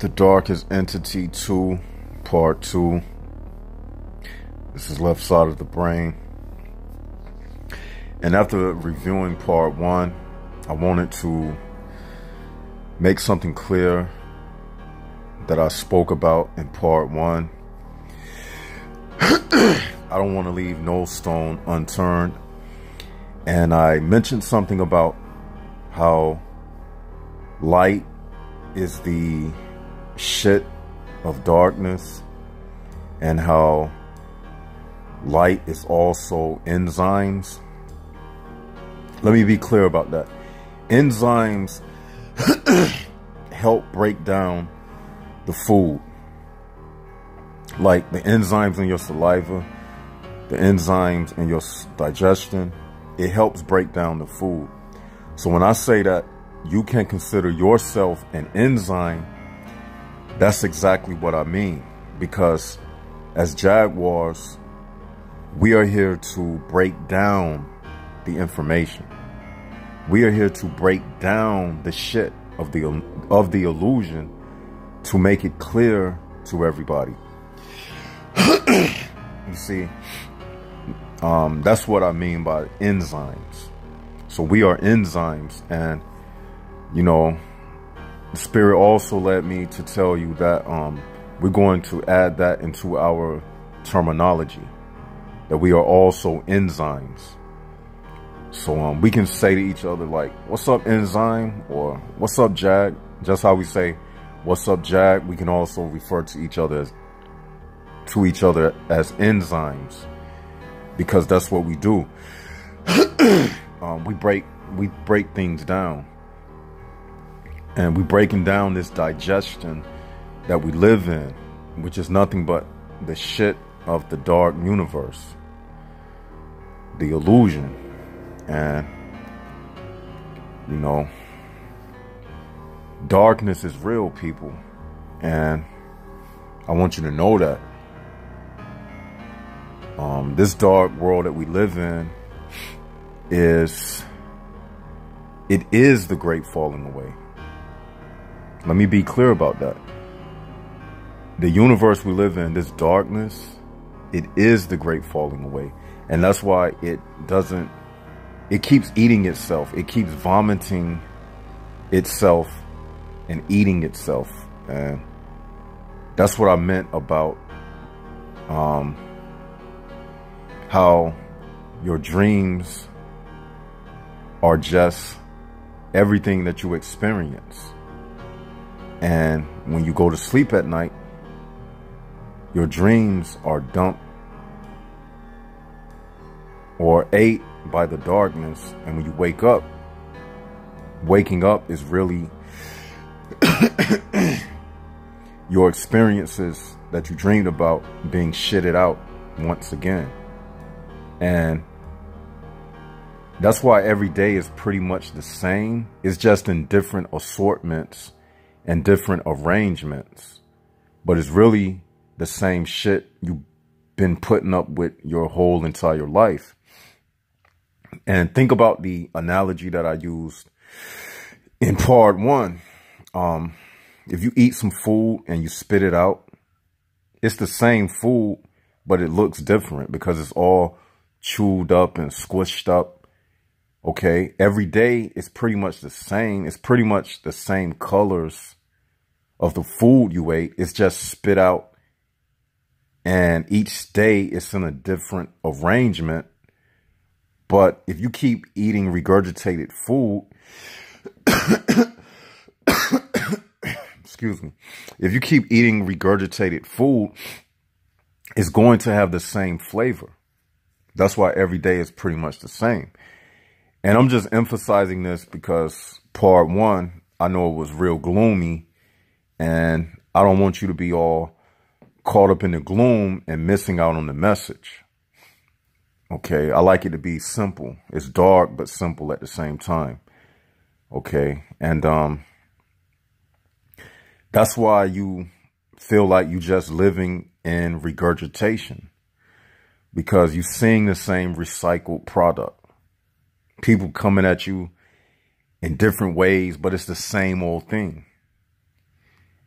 The Darkest Entity 2, Part 2. This is left side of the brain. And after reviewing Part 1, I wanted to make something clear that I spoke about in Part 1. I don't want to leave no stone unturned. And I mentioned something about how light is the shit of darkness, and how light is also enzymes. Let me be clear about that. Enzymes help break down the food, like the enzymes in your saliva, the enzymes in your digestion. It helps break down the food. So when I say that you can consider yourself an enzyme, that's exactly what I mean. Because as Jaguars, we are here to break down the information. We are here to break down the shit of the illusion to make it clear to everybody. You see, that's what I mean by enzymes. So we are enzymes, and you know, the Spirit also led me to tell you that we're going to add that into our terminology, that we are also enzymes. So we can say to each other like, "What's up, enzyme?" or "What's up, Jag?" Just how we say, "What's up, Jag?" We can also refer to each other as enzymes, because that's what we do. We break things down. And we're breaking down this digestion that we live in, which is nothing but the shit of the dark universe, the illusion. And, you know, darkness is real, people. And I want you to know that. This dark world that we live in is the great falling away. Let me be clear about that. The universe we live in, this darkness, it is the great falling away. And that's why it keeps eating itself. It keeps vomiting itself and eating itself. And that's what I meant about how your dreams are just everything that you experience. And when you go to sleep at night, your dreams are dumped or ate by the darkness. And when you wake up, waking up is really your experiences that you dreamed about being shitted out once again. And that's why every day is pretty much the same. It's just in different assortments and different arrangements, but it's really the same shit you've been putting up with your whole entire life. And think about the analogy that I used in Part 1. If you eat some food and you spit it out, it's the same food, but it looks different because it's all chewed up and squished up. Okay, every day is pretty much the same. It's pretty much the same colors of the food you ate. It's just spit out. And each day it's in a different arrangement. But if you keep eating regurgitated food, excuse me, if you keep eating regurgitated food, it's going to have the same flavor. That's why every day is pretty much the same. And I'm just emphasizing this because Part 1, I know it was real gloomy, and I don't want you to be all caught up in the gloom and missing out on the message. Okay, I like it to be simple. It's dark, but simple at the same time. Okay, and that's why you feel like you just living in regurgitation, because you're seeing the same recycled product. People coming at you in different ways, but it's the same old thing.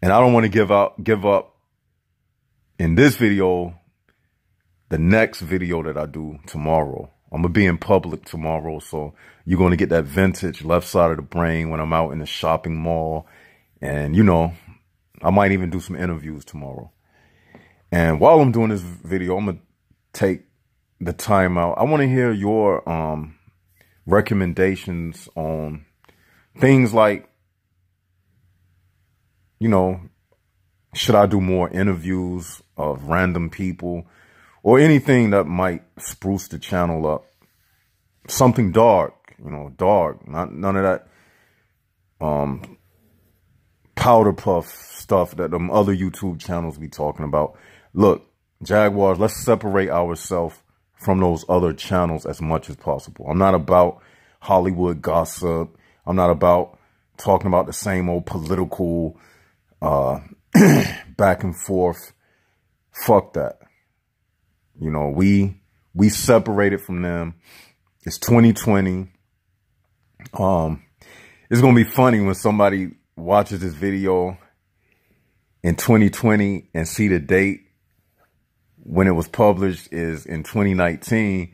And I don't want to give up in this video, the next video that I do tomorrow. I'm going to be in public tomorrow. So you're going to get that vintage left side of the brain when I'm out in the shopping mall. And, you know, I might even do some interviews tomorrow. And while I'm doing this video, I'm going to take the time out. I want to hear your recommendations on things like, you know, should I do more interviews of random people or anything that might spruce the channel up? Something dark, you know, dark, none of that powder puff stuff that them other YouTube channels be talking about. Look, Jaguars, let's separate ourselves from those other channels as much as possible. I'm not about Hollywood gossip. I'm not about talking about the same old political back and forth. Fuck that. You know, we separated from them. It's 2020. It's going to be funny when somebody watches this video in 2020 and see the date when it was published is in 2019,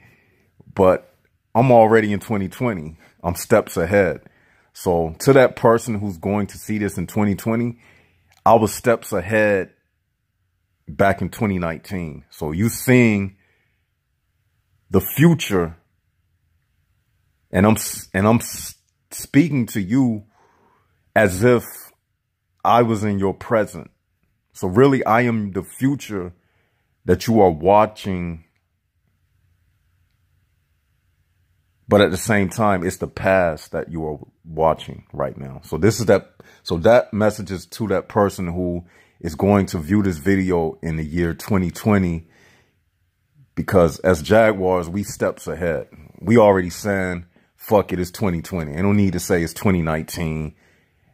but I'm already in 2020. I'm steps ahead. So to that person who's going to see this in 2020, I was steps ahead back in 2019. So you seeing the future, and I'm speaking to you as if I was in your present. So really, I am the future that you are watching, but at the same time, it's the past that you are watching right now. So this is that. So that message is to that person who is going to view this video in the year 2020, because as Jaguars, we steps ahead. We already saying, fuck it, it's 2020. I don't need to say it's 2019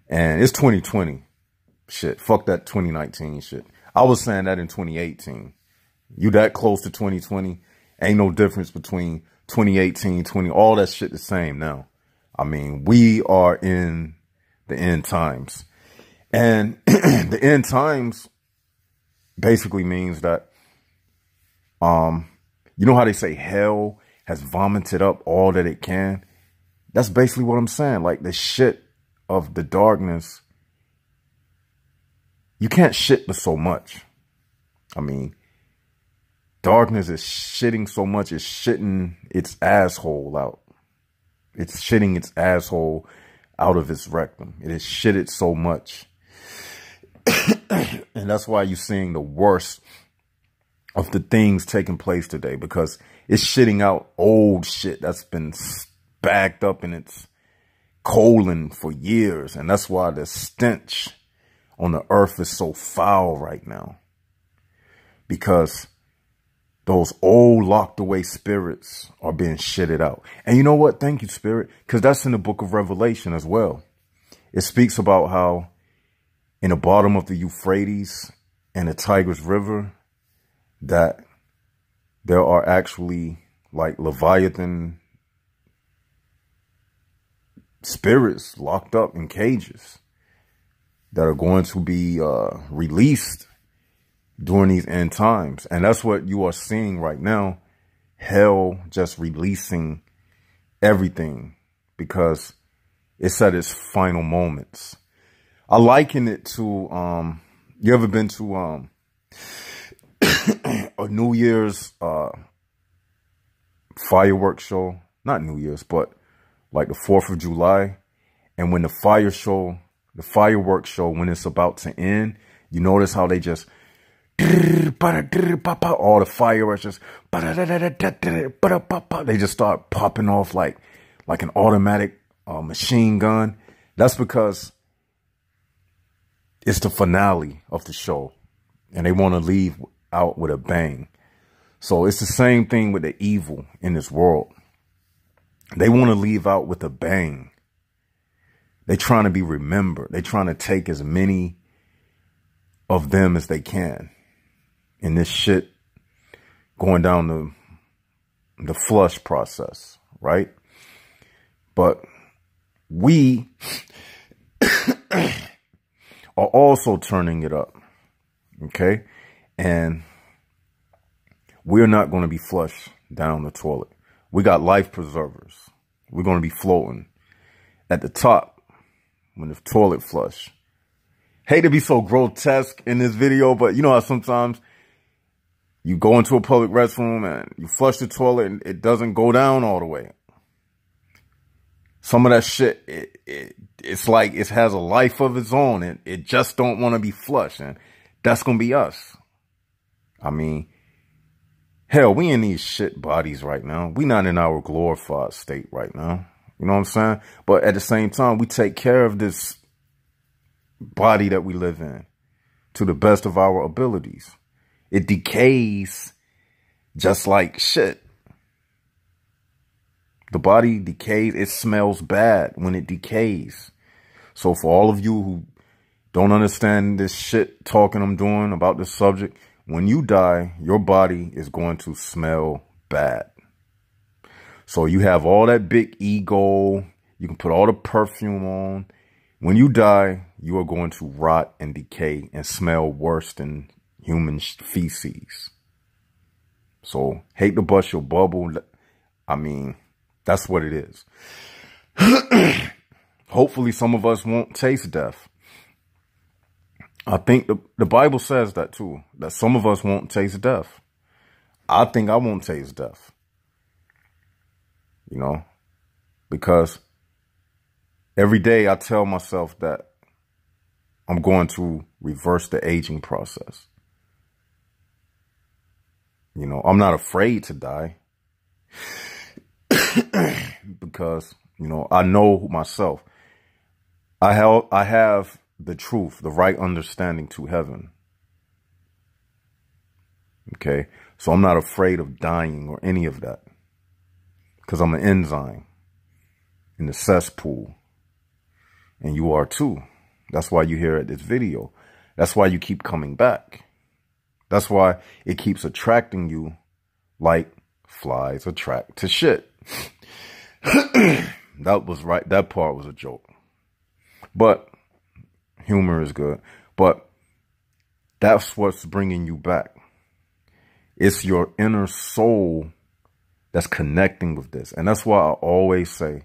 and it's 2020. Shit, fuck that 2019 shit. I was saying that in 2018. You that close to 2020, ain't no difference between 2018, 20, all that shit the same now. I mean, we are in the end times. And the end times basically means that, you know how they say hell has vomited up all that it can? That's basically what I'm saying. Like the shit of the darkness, you can't shit but so much. I mean, darkness is shitting so much, it's shitting its asshole out. It's shitting its asshole out of its rectum. It has shitted so much. And that's why you're seeing the worst of the things taking place today, because it's shitting out old shit that's been backed up in its colon for years. And that's why the stench on the earth is so foul right now, because those old locked away spirits are being shitted out. And you know what? Thank you, Spirit, because that's in the book of Revelation as well. It speaks about how in the bottom of the Euphrates and the Tigris River, that there are actually like Leviathan spirits locked up in cages that are going to be released during these end times. And that's what you are seeing right now. Hell just releasing everything because it's at its final moments. I liken it to, you ever been to a New Year's fireworks show? Not New Year's, but like the 4th of July. And when the fireworks show, when it's about to end, you notice how they just, all the fireworks just, they just start popping off like an automatic machine gun. That's because it's the finale of the show and they want to leave out with a bang. So it's the same thing with the evil in this world. They want to leave out with a bang. They're trying to be remembered. They're trying to take as many of them as they can in this shit going down the flush process, right? But we are also turning it up. Okay. And we're not going to be flushed down the toilet. We got life preservers. We're going to be floating at the top when the toilet flush. Hate to be so grotesque in this video, but you know how sometimes you go into a public restroom and you flush the toilet and it doesn't go down all the way. Some of that shit, it's like it has a life of its own and it just don't want to be flushed. And that's going to be us. I mean, hell, we in these shit bodies right now. We not in our glorified state right now. You know what I'm saying? But at the same time, we take care of this body that we live in to the best of our abilities. It decays just like shit. The body decays. It smells bad when it decays. So for all of you who don't understand this shit talking I'm doing about this subject, when you die, your body is going to smell bad. So you have all that big ego. You can put all the perfume on. When you die, you are going to rot and decay and smell worse than human feces. So hate to bust your bubble. I mean, that's what it is. Hopefully some of us won't taste death. I think the Bible says that too, that some of us won't taste death. I think I won't taste death. You know, because every day I tell myself that I'm going to reverse the aging process. You know, I'm not afraid to die because, you know, I know myself. I have the truth, the right understanding to heaven. Okay. So I'm not afraid of dying or any of that because I'm an enzyme in the cesspool. And you are too. That's why you're here at this video. That's why you keep coming back. That's why it keeps attracting you like flies attract to shit. That was right. That part was a joke. But humor is good. But that's what's bringing you back. It's your inner soul that's connecting with this. And that's why I always say,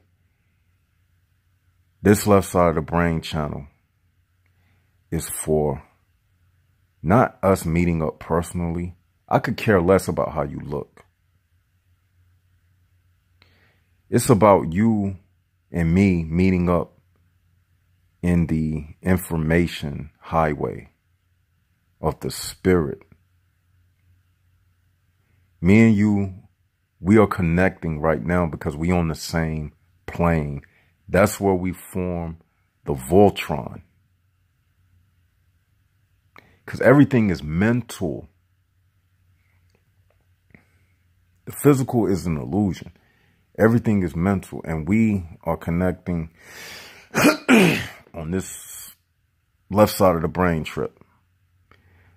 this left side of the brain channel is for not us meeting up personally. I could care less about how you look. It's about you and me meeting up in the information highway of the spirit. Me and you, we are connecting right now because we on the same plane. That's where we form the Voltron. Because everything is mental. The physical is an illusion. Everything is mental. And we are connecting on this left side of the brain trip.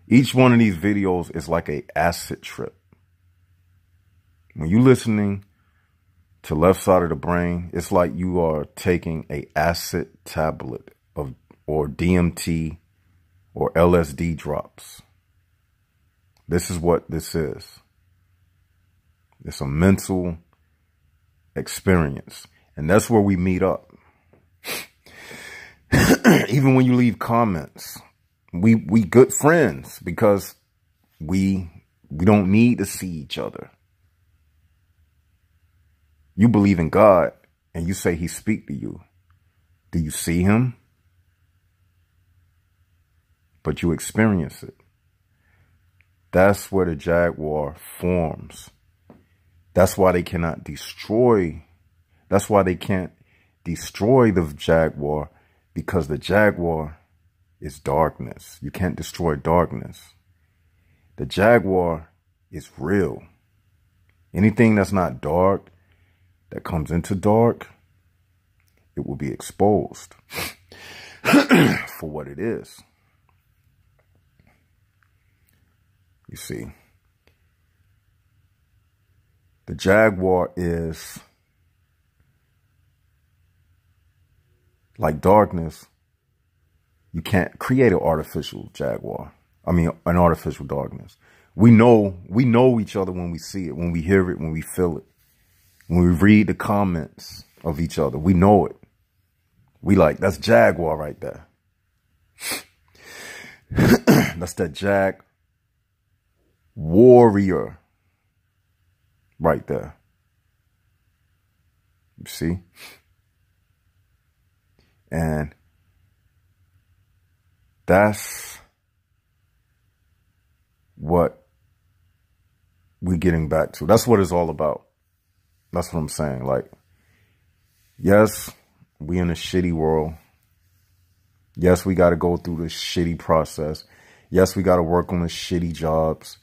Each one of these videos is like an acid trip. When you're listening to left side of the brain, it's like you are taking a acid tablet or DMT or LSD drops. This is what this is. It's a mental experience. And that's where we meet up. Even when you leave comments, we good friends because we don't need to see each other. You believe in God and you say he speak to you. Do you see him? But you experience it. That's where the Jaguar forms. That's why they cannot destroy. That's why they can't destroy the Jaguar, because the Jaguar is darkness. You can't destroy darkness. The Jaguar is real. Anything that's not dark, that comes into dark, it will be exposed for what it is. You see, the Jaguar is like darkness. You can't create an artificial Jaguar. I mean, an artificial darkness. We know each other when we see it, when we hear it, when we feel it. When we read the comments of each other, we know it. We like, that's Jaguar right there. That's that Jag warrior right there. You see? And that's what we're getting back to. That's what it's all about. That's what I'm saying. Like, yes, we in a shitty world. Yes, we got to go through this shitty process. Yes, we got to work on the shitty jobs.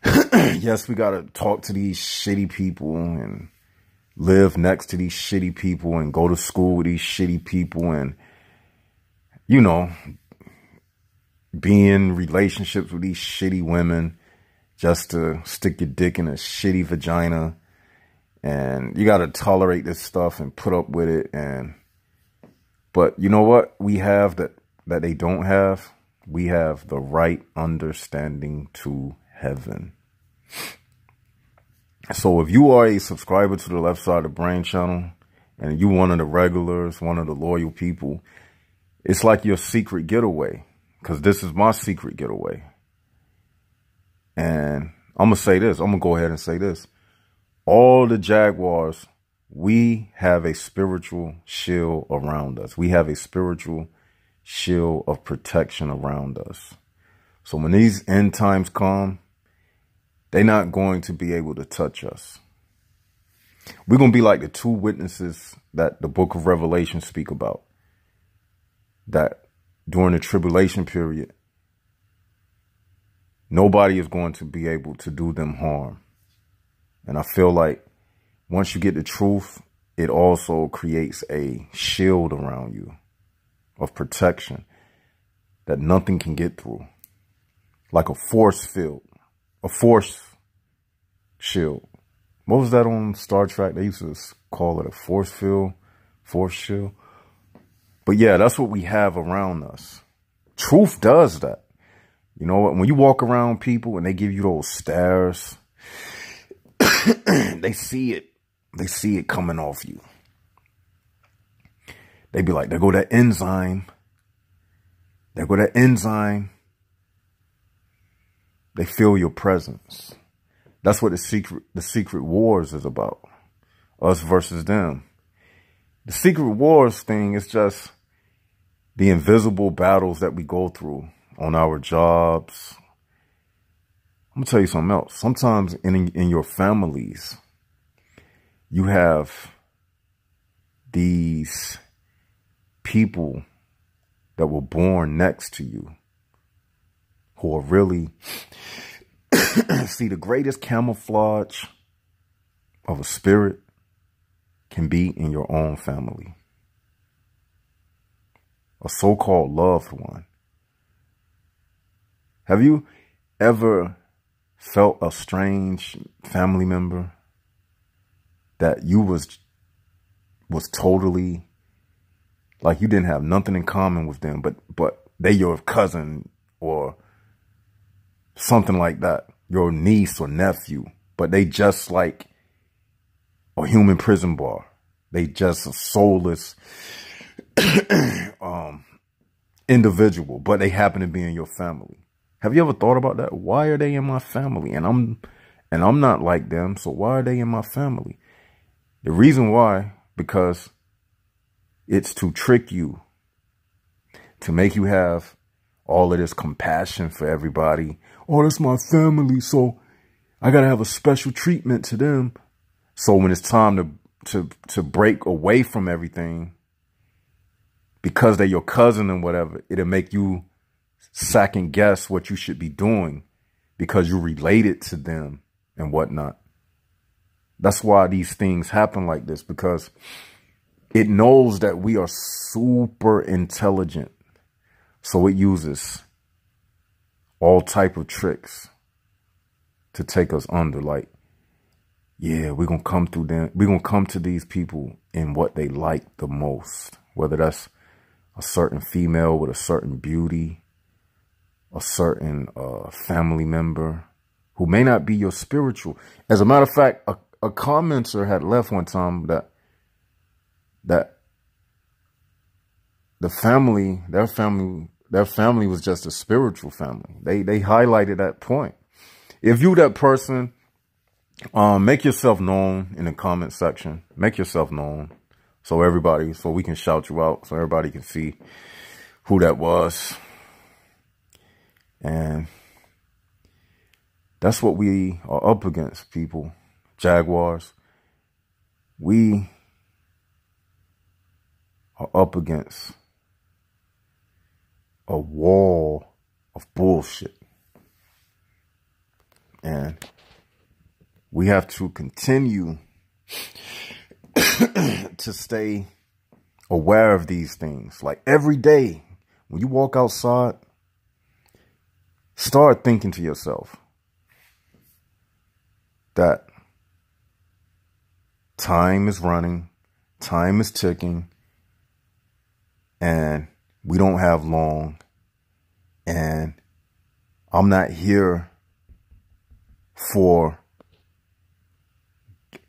Yes, we got to talk to these shitty people and live next to these shitty people and go to school with these shitty people and, you know, be in relationships with these shitty women just to stick your dick in a shitty vagina. And you got to tolerate this stuff and put up with it. But you know what we have that they don't have? We have the right understanding to heaven. So if you are a subscriber to the Left Side of the Brain channel and you one of the regulars, one of the loyal people, it's like your secret getaway, because this is my secret getaway. And I'm going to say this. I'm going to go ahead and say this. All the Jaguars, we have a spiritual shield around us. We have a spiritual shield of protection around us. So when these end times come, they're not going to be able to touch us. We're going to be like the two witnesses that the book of Revelation speak about. That during the tribulation period, nobody is going to be able to do them harm. And I feel like once you get the truth, it also creates a shield around you of protection that nothing can get through. Like a force field, a force shield. What was that on Star Trek? They used to call it a force field, force shield. But yeah, that's what we have around us. Truth does that. You know what? When you walk around people and they give you those stares, they see it. They see it coming off you. They be like, there go that enzyme. There go that enzyme. They feel your presence. That's what the secret wars is about. Us versus them. The secret wars thing is just the invisible battles that we go through on our jobs. I'm going to tell you something else. Sometimes in your families, you have these people that were born next to you who are really, see, the greatest camouflage of a spirit can be in your own family. A so-called loved one. Have you ever felt a strange family member that you was totally like you didn't have nothing in common with them, but they your cousin or something like that, your niece or nephew, but they just like a human prison bar. They just a soulless individual, but they happen to be in your family. Have you ever thought about that? Why are they in my family? And I'm not like them, so why are they in my family? The reason why, because it's to trick you, to make you have all of this compassion for everybody. Oh, that's my family, so I got to have a special treatment to them. So when it's time to break away from everything, because they're your cousin and whatever, it'll make you second guess what you should be doing because you're related to them and whatnot. That's why these things happen like this, because it knows that we are super intelligent. So it uses all type of tricks to take us under. Like, yeah, we're going to come through them. We're going to come to these people in what they like the most, whether that's a certain female with a certain beauty, a certain family member who may not be your spiritual. As a matter of fact, a commenter had left one time that their family was just a spiritual family. They highlighted that point. If you that person, make yourself known in the comment section. Make yourself known so we can shout you out, so everybody can see who that was. And that's what we are up against, people. Jaguars. We are up against a wall of bullshit. And we have to continue to stay aware of these things. Like every day, when you walk outside, start thinking to yourself that time is running, time is ticking, and we don't have long. And I'm not here for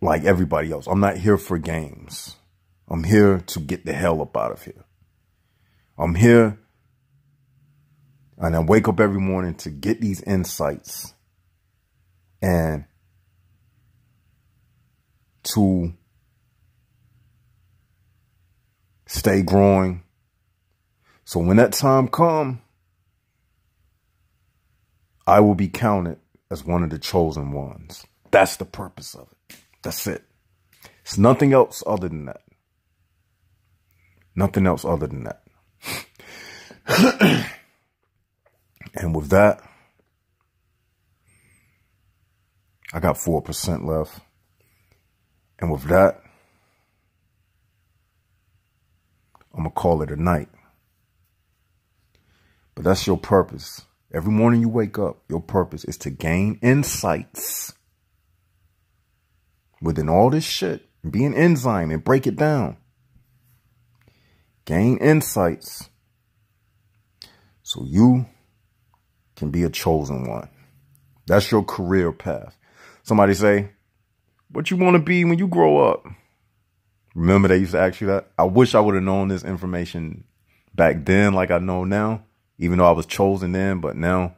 like everybody else. I'm not here for games. I'm here to get the hell up out of here. I'm here and I wake up every morning to get these insights and to stay growing. So when that time comes, I will be counted as one of the chosen ones. That's the purpose of it. That's it. It's nothing else other than that. Nothing else other than that. And with that, I got 4% left. And with that, I'm going to call it a night. But that's your purpose. Every morning you wake up, your purpose is to gain insights within all this shit. Be an enzyme and break it down. Gain insights so you can be a chosen one. That's your career path. Somebody say, what you want to be when you grow up? Remember they used to ask you that? I wish I would have known this information back then like I know now, even though I was chosen then. But now,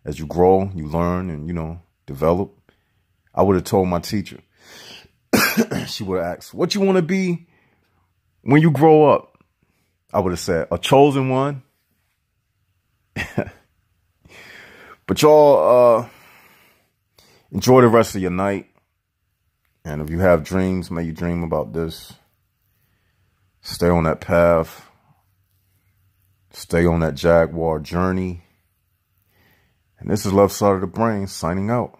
as you grow, you learn and, you know, develop. I would have told my teacher. She would have asked, what you want to be when you grow up? I would have said, a chosen one. But y'all, enjoy the rest of your night. And if you have dreams, may you dream about this. Stay on that path. Stay on that Jaguar journey. And this is Left Side of the Brain signing out.